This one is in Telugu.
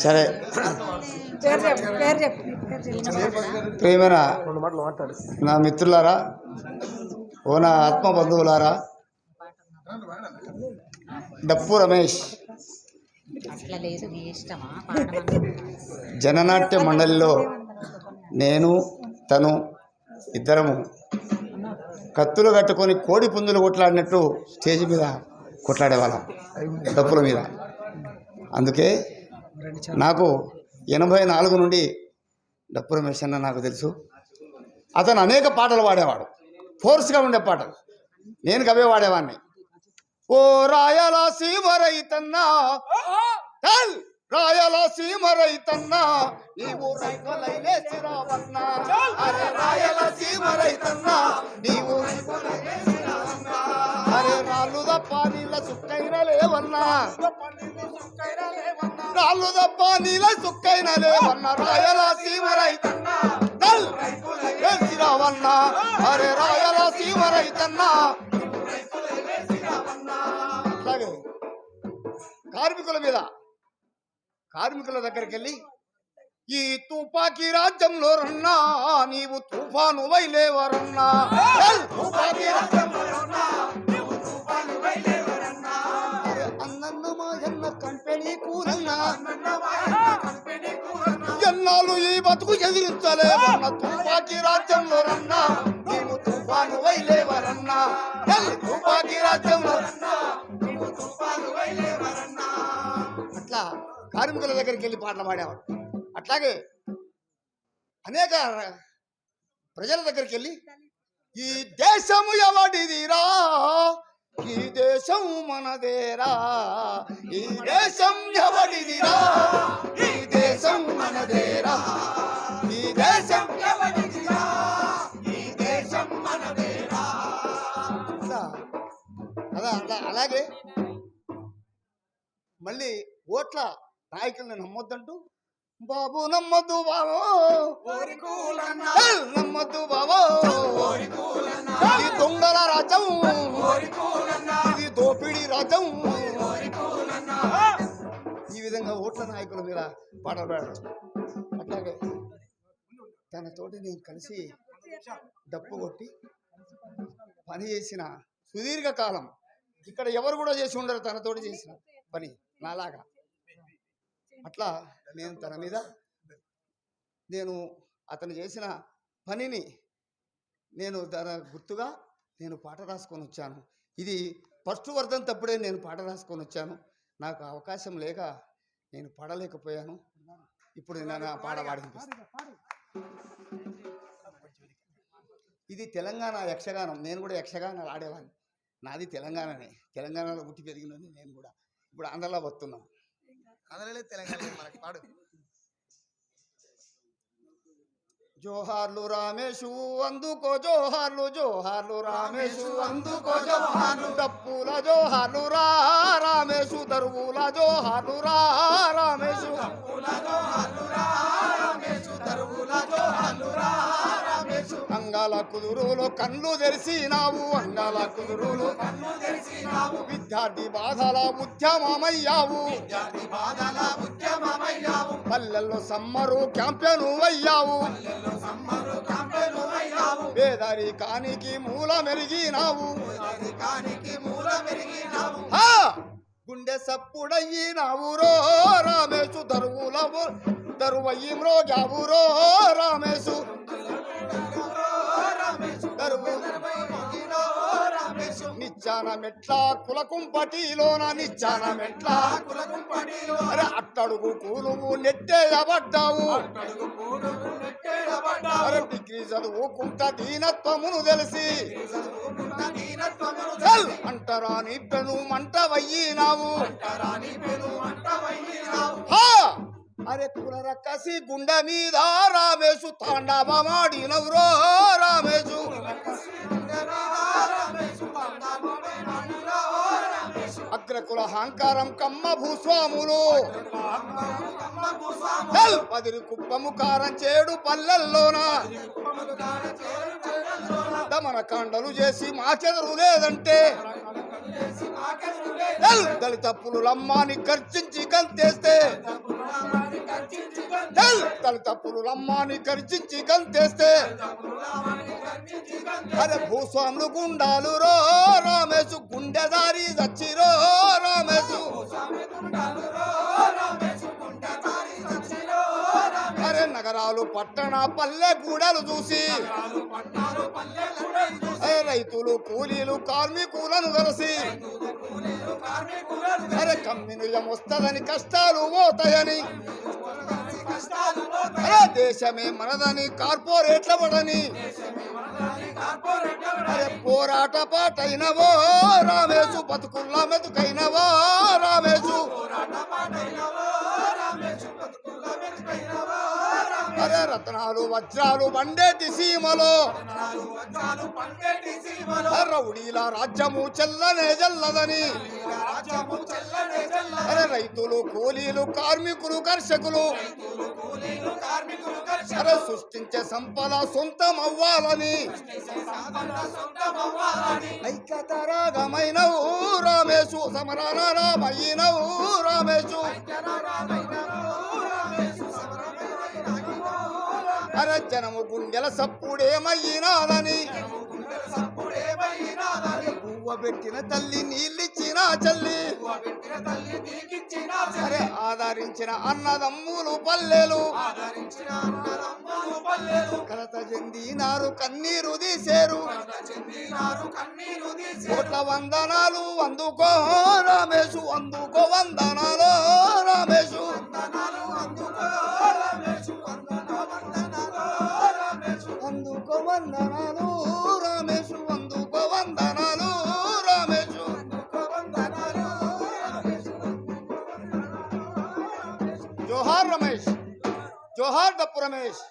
సరే ప్రియమైన నా మిత్రులారా, ఓ నా ఆత్మ బంధువులారా, డప్పు రమేష్ జననాట్య మండలిలో నేను తను ఇద్దరము కత్తులు కట్టుకొని కోడి పుంజులు కొట్లాడినట్టు స్టేజ్ మీద కొట్లాడేవాళ్ళం డప్పుల మీద. అందుకే నాకు 84 నుండి డప్పు రమేష్ అన్న నాకు తెలుసు. అతను అనేక పాటలు పాడేవాడు, ఫోర్స్గా ఉండే పాటలు. నేను కవే వాడేవాడిని. ఓ రాయలసీమ రైతన్నా, రాయలసీమ రైతన్నా, నీవు రైతులైలేసి రావన్నా. అరే రాయలసీమ రైతన్నా, నీవు అరే రాళ్ళు తప్ప నీళ్ళ సుక్కైన లేవన్నా, రాళ్ళు తప్ప నీళ్ళ సుక్కైన లేవన్నా. రాయలసీమ రైతన్నా రైతులైలేసి రావన్నా. అరే రాయలసీమ రైతన్నా. అలాగే కార్మికుల మీద, కార్మికుల దగ్గరికి వెళ్ళి, ఈ తుపాకీ రాజ్యంలో రన్నా నీవు తుఫాను వైలేవరన్నా. అన్నన్న మాయన్న కంపెనీ కూరన్నా, ఎన్నాళ్ళు ఈ బతుకు ఎదిరించలేవన్న. తుపాకీ రాజ్యంలో రన్నా నీవు తుఫాను వైలేవరన్నా. తుపాకీ రాజ్యంలో అట్లా కార్మికుల దగ్గరికి వెళ్ళి పాటలు పాడేవాడు. అట్లాగే అనేక ప్రజల దగ్గరికి వెళ్ళి, ఈ దేశము ఎవడిదిరా, ఈ దేశం మనదేరా, ఈ దేశం ఎవడిదిరా, ఈ దేశం మనదేరా, ఈ దేశం ఎవడిదిరా, ఈ దేశం మనదేరా. అలాగే మళ్ళీ ఓట్ల నాయకుల్ని నమ్మొద్దంటూ, బాబు నమ్మద్దు బాబో, నమ్మద్దు బాబో, ఇది దొంగల రాజ్యం, ఇది దోపిడీ రాజ్యం. ఈ విధంగా ఓట్ల నాయకుల మీద పాటలు పాడారు. అట్లాగే తనతోటి నేను కలిసి డప్పు కొట్టి పని చేసిన సుదీర్ఘకాలం ఇక్కడ ఎవరు కూడా చేసి ఉండరు తనతోటి చేసిన పని నాలాగా. అట్లా నేను తన మీద, నేను అతను చేసిన పనిని నేను తన గుర్తుగా నేను పాట రాసుకొని వచ్చాను. ఇది ఫస్ట్ వర్ధంతప్పుడే నేను పాట రాసుకొని వచ్చాను. నాకు అవకాశం లేక నేను పాడలేకపోయాను. ఇప్పుడు నేను పాట పాడిపిస్తాను. ఇది తెలంగాణ యక్షగానం. నేను కూడా యక్షగానాలు ఆడేవాడిని. నాది తెలంగాణనే, తెలంగాణలో పుట్టి పెరిగినది నేను కూడా. ఇప్పుడు ఆంధ్రలో వస్తున్నాం. ఆంధ్రలో తెలంగాణ మనకి పాడు. జోహార్లు రామేశు అందుకో జోహార్లు, జోహార్లు రామేశు అందుకో జోహార్లు, డప్పుల జోహార్లు రా రామేశు, దరువుల జోహార్లు రా రామేశు, అంగాల కుదురులో కళ్ళు తెరిసినావు, అంగాల కుదురులో కళ్ళు తెరిసినావు, విద్యార్థి బాధల ఉద్యమమయ్యావు, విద్యార్థి బాధల ఉద్యమమయ్యావు, పల్లెల్లో సమ్మరు క్యాంపెను అయ్యావు, పల్లెల్లో సమ్మరు క్యాంపెను అయ్యావు, పేదరికానికి మూల మెరిగినావు, పేదరికానికి మూల మెరిగినావు, గుండె సప్పుడయ్యినావు రో రామేశు, దరువులవు దరువయ్యి మ్రోగావు రో రామేశు, నిచ్చాన మెట్ల కులకుంపటిలోన, నిచ్చాన మెట్ల అరే అట్టడుగు కూలువు నెట్టేయబడ్డావు, అరే డిగ్రీ చదువుకుంటా దీనత్వమును తెలిసి అంటరాని పెను మంట వయ్యినావు, అరే కుల రక్కసి గుండె మీద రామేశు తాండవమాడినవురో రామేశు, అగ్రకుల అహంకారం కమ్మ భూస్వాములు, పదిరి కుప్పము కారం చేడు పల్లెల్లోన, దమన కాండలు చేసి మాకెదురు లేదంటే దళిత పులులమ్మాని గర్జించి గంతేస్తే దళిత పులులమ్మాని గర్జించి గంతేస్తే అరే భూస్వాములు గుండాలు రో రామేశు గుండెదారి దచ్చిరో రామేశు అరే నగరాలు పట్టణ పల్లె గూడలు చూసి అరే రైతులు కూలీలు కార్మికులను కలిసి అరే కమ్యూనిజం వస్తుందని కష్టాలు పోతాయని అరే దేశమే మనదని కార్పొరేట్ల పడని అరే పోరాట పాటైనవో రామేశు బతుకుల్లా మెతుకైనవో రామేశు అరే రత్నాలు వజ్రాలు బండేటి సీమలో రౌడీల రాజ్యము చెల్లనే జల్లదని అరే రైతులు కూలీలు కార్మికులు కర్షకులు అరే సృష్టించే సంపద సొంతం అవ్వాలని ఐక్యత రాగమైనవు రామేశు సమరాన రామయ్యినవు రామేశు అరే జనము గుండెల సప్పుడేమయ్యినాదని పువ్వ పెట్టిన తల్లి నీళ్ళిచ్చిన చల్లి అరే ఆదరించిన అన్నదమ్ములు పల్లెలు కలత చెందినారు కన్నీరు తీసేరు కోట్ల వందనాలు అందుకో రామేశు అందుకో వందనాలు రామేశు అందుకో వందనాలు రామేశు అందుకో వందనాలు రామేశు జోహార్ రమేష్ జోహార్ దప్పు రమేష్